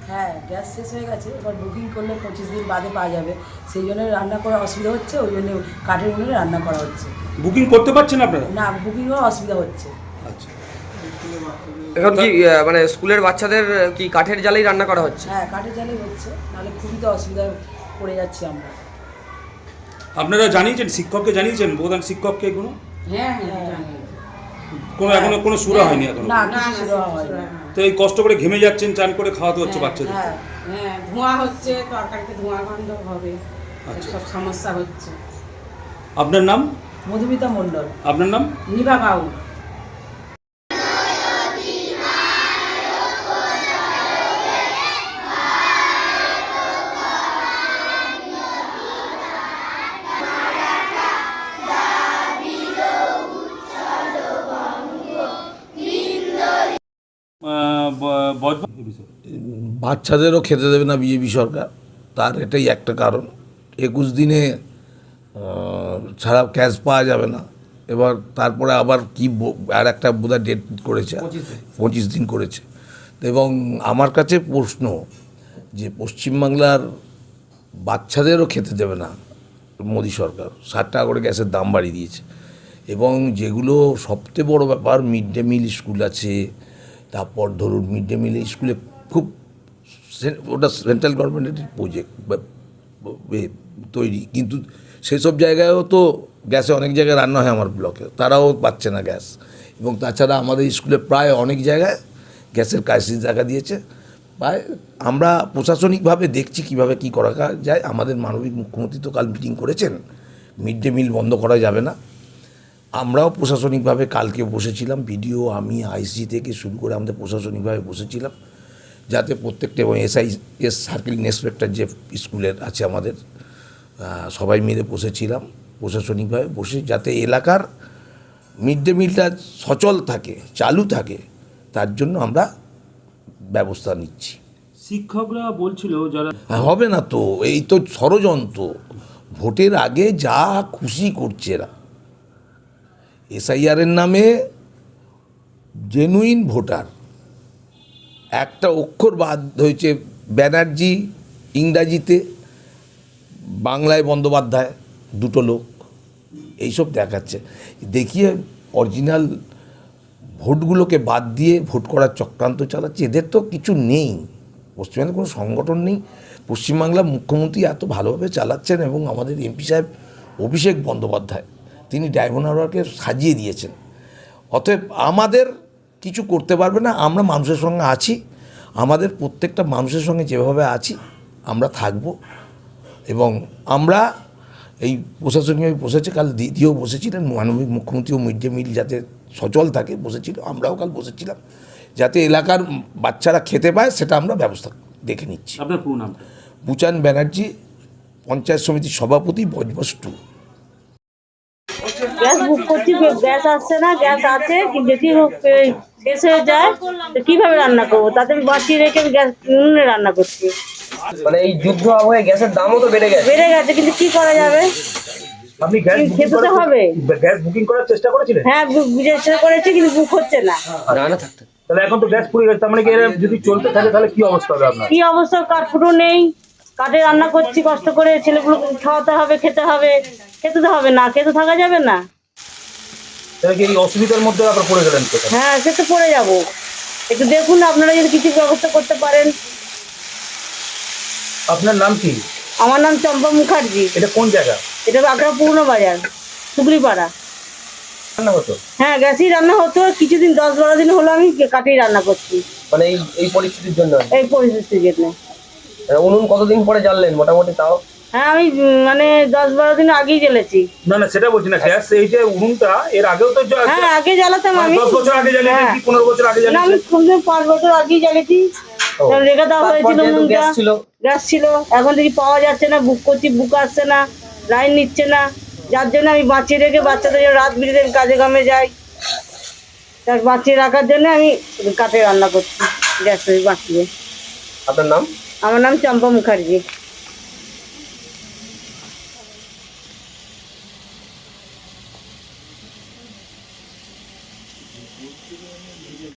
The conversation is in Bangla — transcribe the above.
হ্যাঁ, গ্যাস শেষ হয়ে গেছে, এবার বুকিং করলে 25 দিন বাদে পাওয়া যাবে, সেই জন্য রান্না করা অসুবিধা হচ্ছে, ওই জন্য কাঠের উনুনে রান্না করা হচ্ছে। বুকিং করতে পারছেন আপনারা? না, বুকিংও অসুবিধা হচ্ছে। আচ্ছা, এখন কি মানে স্কুলের বাচ্চাদের কি কাঠের জালেই রান্না করা হচ্ছে? হ্যাঁ, কাঠের জালেই হচ্ছে, নাহলে খুবই তো অসুবিধায় পড়ে যাচ্ছি আমরা। আপনারা জানিয়েছেন, শিক্ষককে জানিয়েছেন, প্রধান শিক্ষককে এগুলো? হ্যাঁ, কোনো এখনো কোনো সুরা হয়নি এখনো? না, কিছু শুরু হয়নি। তো এই কষ্ট করে ঘেমে যাচ্ছেন, চান করে খাওয়াতে হচ্ছে বাচ্চাদের। হ্যাঁ, ধোঁয়া হচ্ছে, তরকারিতে ধোঁয়া গন্ধ হবে, সব সমস্যা হচ্ছে। আপনার নাম? মধুমিতা মণ্ডল। আপনার নাম? নিভা বাবু। বাচ্চাদেরও খেতে দেবে না বিজেপি সরকার, তার এটাই একটা কারণ। 21 দিনে ছাড়া ক্যাশ পাওয়া যাবে না। এবার তারপরে আবার কি আর একটা বোধহয় ডেট করেছে, 25 দিন করেছে। এবং আমার কাছে প্রশ্ন যে পশ্চিমবাংলার বাচ্চাদেরও খেতে দেবে না মোদী সরকার, 60 টাকা করে গ্যাসের দাম বাড়িয়ে দিয়েছে। এবং যেগুলো সবচেয়ে বড় ব্যাপার, মিড ডে মিল স্কুল আছে, তারপর ধরুন মিড ডে মিল স্কুলে খুব ওটা সেন্ট্রাল গভর্নমেন্টের প্রজেক্ট তৈরি, কিন্তু সেসব জায়গায়ও তো গ্যাসে অনেক জায়গায় রান্না হয় আমার ব্লকে, তারাও পাচ্ছে না গ্যাস। এবং তাছাড়া আমাদের স্কুলে প্রায় অনেক জায়গায় গ্যাসের ক্রাইসিস দেখা দিয়েছে। প্রায় আমরা প্রশাসনিকভাবে দেখছি কিভাবে কি করা যায়। আমাদের মাননীয় মুখ্যমন্ত্রী তো কাল মিটিং করেছেন, মিড ডে মিল বন্ধ করা যাবে না। আমরাও প্রশাসনিকভাবে কালকে বসেছিলাম, বিডিও, আমি, আইসি থেকে শুরু করে আমাদের প্রশাসনিকভাবে বসেছিলাম, যাতে প্রত্যেকটা, এবং এস সার্কেল ইন্সপেক্টর যে স্কুলের আছে আমাদের, সবাই মিলে বসেছিলাম প্রশাসনিকভাবে বসে, যাতে এলাকার মিড ডে মিলটা সচল থাকে, চালু থাকে, তার জন্য আমরা ব্যবস্থা নিচ্ছি। শিক্ষকরা বলছিল যারা হবে না তো, এই তো ষড়যন্ত্র। ভোটের আগে যা খুশি করছে এরা, এসআইআরের নামে জেনুইন ভোটার, একটা অক্ষর বাদ হয়েছে, ব্যানার্জি ইংরাজিতে, বাংলায় বন্দ্যোপাধ্যায়, দুটো লোক, এইসব দেখাচ্ছে। দেখিয়ে অরিজিনাল ভোটগুলোকে বাদ দিয়ে ভোট করার চক্রান্ত চালাচ্ছে। এদের তো কিছু নেই, পশ্চিমবাংলার কোনো সংগঠন নেই। পশ্চিমবাংলার মুখ্যমন্ত্রী এত ভালোভাবে চালাচ্ছেন, এবং আমাদের এমপি সাহেব অভিষেক বন্দ্যোপাধ্যায়, তিনি ডায়মন্ড হারবারকে সাজিয়ে দিয়েছেন। অতএব আমাদের কিছু করতে পারবে না। আমরা মানুষের সঙ্গে আছি, আমাদের প্রত্যেকটা মানুষের সঙ্গে যেভাবে আছি আমরা থাকব। এবং আমরা এই প্রশাসনিক বসেছে, কাল দিদিও বসেছিলেন, মাননীয় মুখ্যমন্ত্রীও মিড ডে মিল যাতে সচল থাকে বসেছিল, আমরাও কাল বসেছিলাম, যাতে এলাকার বাচ্চারা খেতে পায় সেটা আমরা ব্যবস্থা দেখে নিচ্ছি। আপনার পুরো নাম? বুচান ব্যানার্জি, পঞ্চায়েত সমিতির সভাপতি, বজবজ 2। গ্যাস বুক করছি, গ্যাস আসছে না, গ্যাস আছে যদি শেষ হয়ে যায় তো কীভাবে রান্না করবো, তাতে বাঁচিয়ে রেখে গ্যাস উনুনে রান্না করছি। মানে এই যুদ্ধ আবহে গ্যাসের দামও তো বেড়ে গেছে, কিন্তু কি করা যাবে, আপনি গ্যাস খেতে তো হবে। গ্যাস বুকিং করার চেষ্টা করেছিলেন? হ্যাঁ, চেষ্টা করেছি, কিন্তু বুক হচ্ছে না। রান্না থাকতে তাহলে এখন তো গ্যাস পুড়ে গেছে, তার মানে কি এরা যদি চলতে থাকে তাহলে কি অবস্থা হবে আপনার? কি অবস্থা, কাঠফুটো নেই, কাঠে রান্না করছি কষ্ট করে, ছেলেগুলো খাওয়াতে হবে, খেতে হবে, খেতে তো হবে না, খেতে থাকা যাবে না। তাহলে কি এই অসুবিধার মধ্যে আপনার পড়ে গেলেন? হ্যাঁ, সে তো পড়ে যাবো। একটু দেখুন আপনারা যদি কিছু ব্যবস্থা করতে পারেন। আপনার নাম কি? আমার নাম চম্পা মুখার্জি। এটা কোন জায়গা? এটা আগ্রা পুরনো বাজার, সুগরিপাড়া। রান্না হতো? হ্যাঁ, গ্যাসেই রান্না হতো, কিছুদিন 10-12 দিন হলো আমি কাঠেই রান্না করছি। মানে এই পরিস্থিতির জন্য, এই পরিস্থিতির জন্য। উনুন কতদিন পরে জ্বাললেন মোটামুটি তাও? হ্যাঁ, আমি মানে 10-12 দিন আগেই জ্বেলেছি। না না, সেটা বলছি না, গ্যাস এই যে উনুনটা এর আগেও তো হ্যাঁ, আগে জ্বালাতাম আমি। 10 বছর আগে জ্বালিয়েছেন কি 15 বছর আগে না, আমি জ্বালিয়েছেন? 5 বছর আগেই জ্বালিয়েছি। রেখে দেওয়া হয়েছিল উনুনটা, গ্যাস ছিল। এখন দেখি পাওয়া যাচ্ছে না, বুক করছি, বুক আসছে না, লাইন নিচ্ছে না, যার জন্য আমি বাঁচিয়ে রেখে বাচ্চাদের রাত বিরেতে কাজে কামে যাই, তার বাঁচিয়ে রাখার জন্য আমি কাঠে রান্না করছি গ্যাস বাঁচিয়ে। আপনার নাম? আমার নাম চম্পা মুখার্জি।